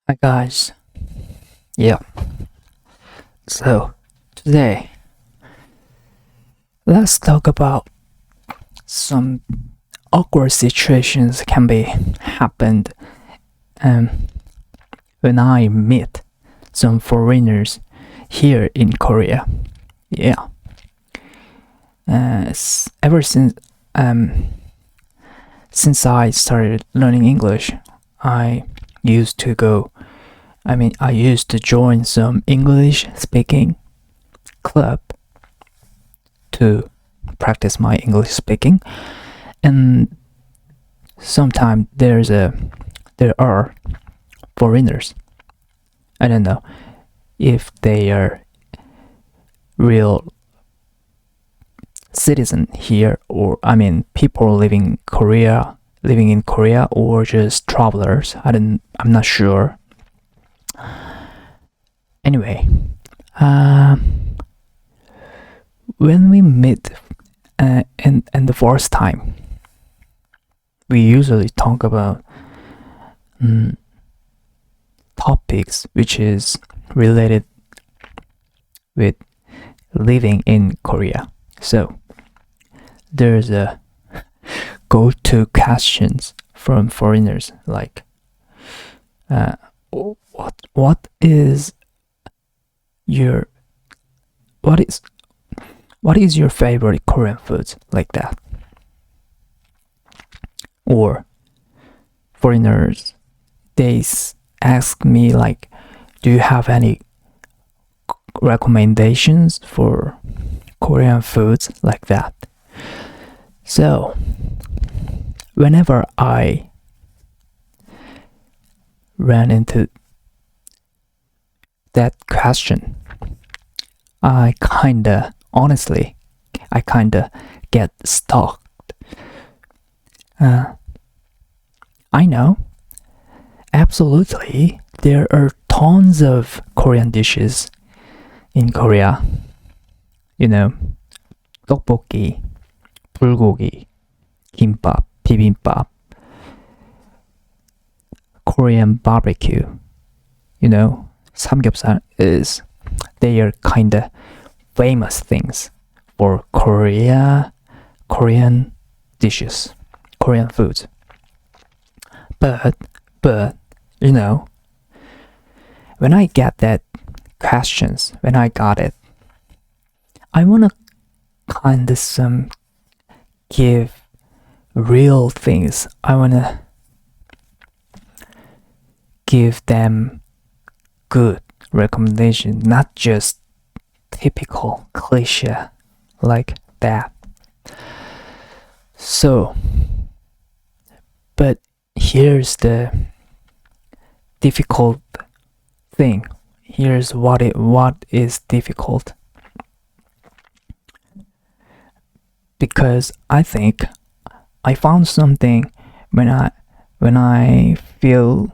Hi guys. Yeah. So today let's talk about some awkward situations can be happened um, when I meet some foreigners here in Korea. Yeah. Ever since I started learning English, I used to go. I used to join some English speaking club to practice my English speaking, and sometimes there are foreigners. I don't know if they are real citizen here, or people living in Korea, or just travelers. I'm not sure. Anyway, um, when we meet in the first time, we usually talk about mm, topics which is related with living in Korea. So there's a go-to questions from foreigners like, uh, what is your what is what is your favorite Korean food, like that? Or foreigners, they ask me like, do you have any recommendations for Korean foods, like that? So whenever I ran into that question, I kinda get stuck. Uh, I know, absolutely, there are tons of Korean dishes in Korea. You know, 떡볶이, 불고기, kimbap, bibimbap, Korean barbecue. You know, samgyeopsal is, they are kinda famous things for Korean dishes, Korean food. But you know, when I get that questions, when I got it, I wanna kinda give real things. I wanna give them good recommendation, not just typical cliche like that. So, but here's the difficult thing. Here's what is difficult. Because I think I found something when I feel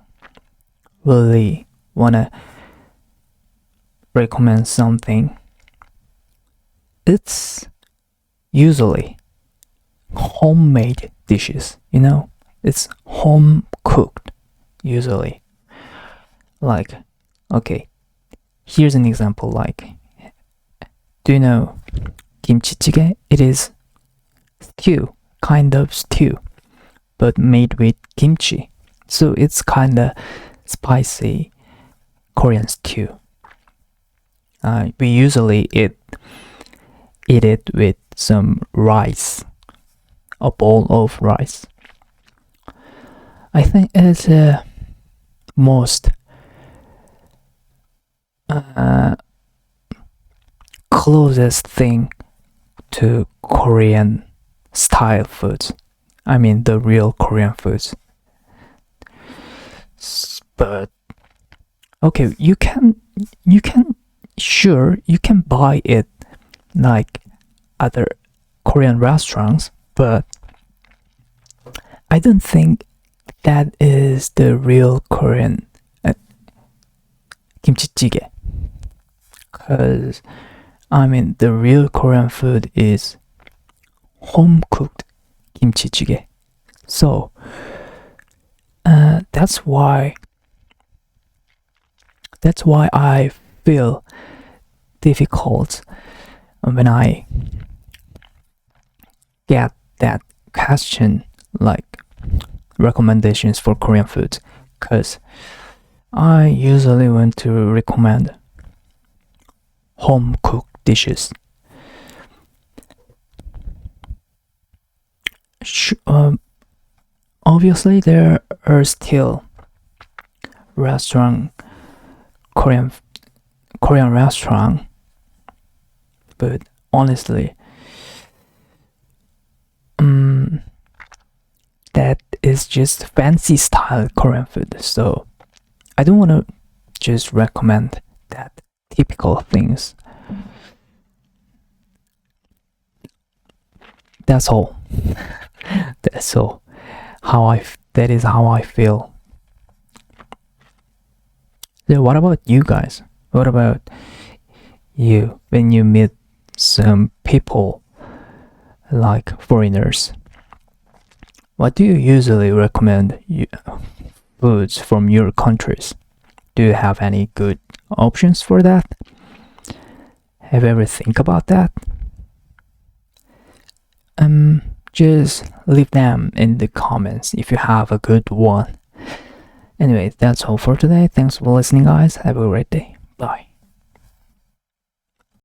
really wanna recommend something. It's usually homemade dishes, you know? It's home cooked, usually. Like, okay, here's an example. Like, do you know kimchi jjigae? It is stew, kind of stew, but made with kimchi. So it's kinda spicy Korean stew. We usually eat it with some rice, a bowl of rice. I think it's the most closest thing to Korean style foods. I mean, the real Korean foods. But okay, you can buy it like other Korean restaurants, but I don't think that is the real Korean kimchi jjigae. Cause the real Korean food is home cooked kimchi jjigae. So that's why That's why I feel difficult when I get that question, like recommendations for Korean food, because I usually want to recommend home cooked dishes. Obviously, there are still restaurant Korean restaurant, but honestly, that is just fancy style Korean food. So I don't want to just recommend that typical things. That's all. That's all. That is how I feel. So what about you guys? What about you when you meet some people like foreigners? What do you usually recommend foods from your countries? Do you have any good options for that? Have you ever think about that? Just leave them in the comments if you have a good one. Anyway, that's all for today. Thanks for listening, guys. Have a great day. Bye.